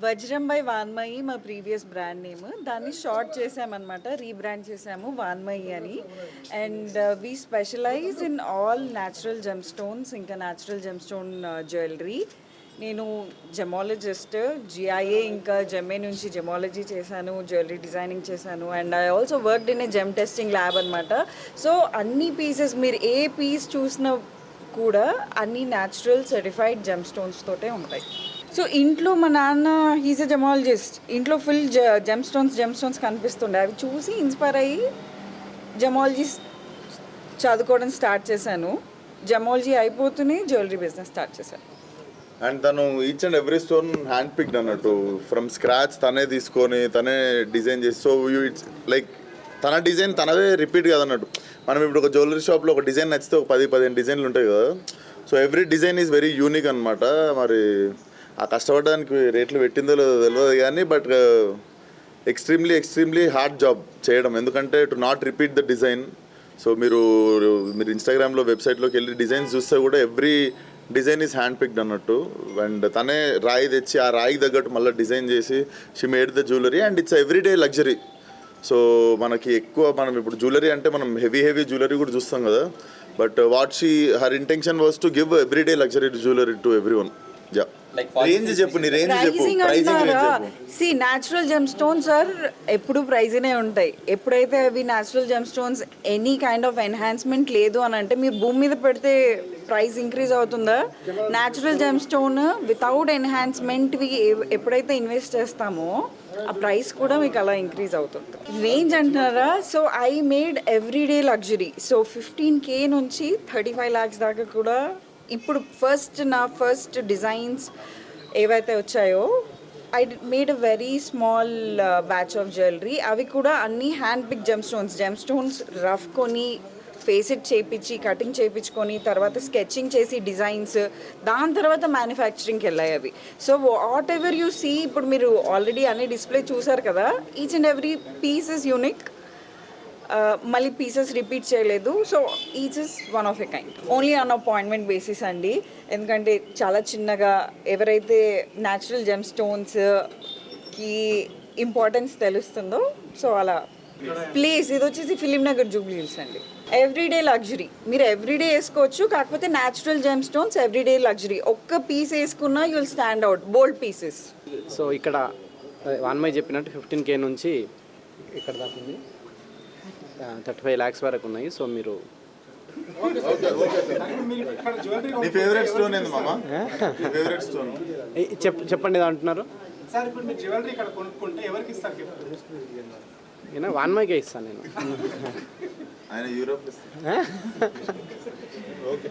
వజ్రం బై వాన్మయి మా previous brand name. దాన్ని షార్ట్ చేసామన్నమాట, రీబ్రాండ్ చేసాము వాన్మయి అని. And we specialize in all natural gem stones, ఇంకా న్యాచురల్ జెమ్ స్టోన్ జ్యువెలరీ. నేను జెమాలజిస్ట్, జిఐఏ ఇంకా జెమ్ఏ నుంచి జెమాలజీ చేశాను, జ్యువెలరీ డిజైనింగ్ చేశాను. And I also worked in a gem testing lab అనమాట. సో అన్ని పీసెస్, మీరు ఏ పీస్ చూసినా కూడా అన్ని న్యాచురల్ సర్టిఫైడ్ జెమ్ స్టోన్స్ తోటే ఉంటాయి. సో ఇంట్లో మా నాన్న హీజ్ ఎ జెమాలజిస్ట్. ఇంట్లో ఫుల్ జెమ్ స్టోన్స్ కనిపిస్తుండే. అవి చూసి ఇన్స్పైర్ అయ్యి జెమాలజీ చదువుకోవడం స్టార్ట్ చేశాను. జెమాలజీ అయిపోతూనే జ్యువెలరీ బిజినెస్ స్టార్ట్ చేశాను. అండ్ తను each and every stone hand picked అన్నట్టు, ఫ్రమ్ స్క్రాచ్ తనే తీసుకొని తనే డిజైన్ చేసి. సో ఇట్స్ లైక్ తన డిజైన్ తనదే రిపీట్ కదన్నట్టు. మనం ఇప్పుడు ఒక జ్యువెలరీ షాప్లో ఒక డిజైన్ నచ్చితే ఒక 10-15 డిజైన్లు ఉంటాయి కదా. So every design is very unique అనమాట. మరి ఆ కష్టపడడానికి రేట్లు పెట్టిందో తెలియదు కానీ, బట్ ఎక్స్ట్రీమ్లీ హార్డ్ జాబ్ చేయడం. ఎందుకంటే to not repeat the design. So మీరు ఇన్స్టాగ్రామ్లో వెబ్సైట్లోకి వెళ్ళి డిజైన్స్ చూస్తే కూడా every design is hand picked అన్నట్టు. అండ్ తనే రాయి తెచ్చి ఆ రాయికి తగ్గట్టు మళ్ళీ డిజైన్ చేసి she made the jewellery. And it's everyday luxury. So మనకి ఎక్కువ మనం ఇప్పుడు జ్యువెలరీ అంటే మనం హెవీ జ్యువెలరీ కూడా చూస్తాం కదా. But what her intention was to give everyday luxury jewellery to every one. Yeah, range చెప్పు, నీ రేంజ్ చెప్పు, ప్రైసింగ్ రేంజ్ చెప్పు. See natural gem stones sir ఎప్పుడు ప్రైజ్నే ఉంటాయి. ఎప్పుడైతే అవి natural gem stones any kind of enhancement లేదు అని అంటే మీరు భూమి మీద పెడితే ప్రైస్ ఇంక్రీజ్ అవుతుందా? న్యాచురల్ జెమ్ స్టోన్ వితౌట్ ఎన్హాన్స్మెంట్వి ఎప్పుడైతే ఇన్వెస్ట్ చేస్తామో ఆ ప్రైస్ కూడా మీకు అలా ఇంక్రీజ్ అవుతుంది. రేంజ్ అంటున్నారా? So I made everyday luxury. So 15K నుంచి 35 lakhs దాకా కూడా. ఇప్పుడు నా ఫస్ట్ డిజైన్స్ ఏవైతే వచ్చాయో I made a very small batch of jewellery. అవి కూడా అన్నీ hand pick gem stones rough కొని ఫేసెట్ చేయించి కటింగ్ చేయించుకొని తర్వాత స్కెచింగ్ చేసి డిజైన్స్, దాని తర్వాత మ్యానుఫ్యాక్చరింగ్కి వెళ్ళాయి అవి. So whatever you see, ఇప్పుడు మీరు ఆల్రెడీ అన్ని డిస్ప్లే చూసారు కదా, each and every piece is unique. మళ్ళీ పీసెస్ రిపీట్ చేయలేదు. So each is one of a kind. Only on appointment basis అండి. ఎందుకంటే చాలా చిన్నగా ఎవరైతే న్యాచురల్ జెమ్ స్టోన్స్కి ఇంపార్టెన్స్ తెలుస్తుందో, సో అలా ప్లేస్ ఇది వచ్చేసి ఫిలిం నగర్ జూబ్లీ హిల్స్ అండి. ఎవ్రీడే లగ్జరీ మీరు ఎవ్రీడే వేసుకోవచ్చు. కాకపోతే natural gem stones everyday luxury. ఒక్క పీస్ వేసుకున్నా you will stand out, bold pieces. So ఇక్కడ వాన్మయి చెప్పినట్టు 15K నుంచి ఇక్కడ దాకా ఉంది, 35 lakhs వరకు ఉన్నాయి. సో మీరు నీ ఫేవరెట్ స్టోన్ ఏంది మామ? ఫేవరెట్ స్టోన్ చెప్పండి ఏదో అంటున్నారు. సార్ ఇప్పుడు మీరు జ్యువెలరీ ఇక్కడ కొనుక్కుంటే ఎవరికి ఇస్తారు గిఫ్ట్? నేను వాన్మయికే ఇస్తాను నేను. ఆయన యూరోప్. ఓకే.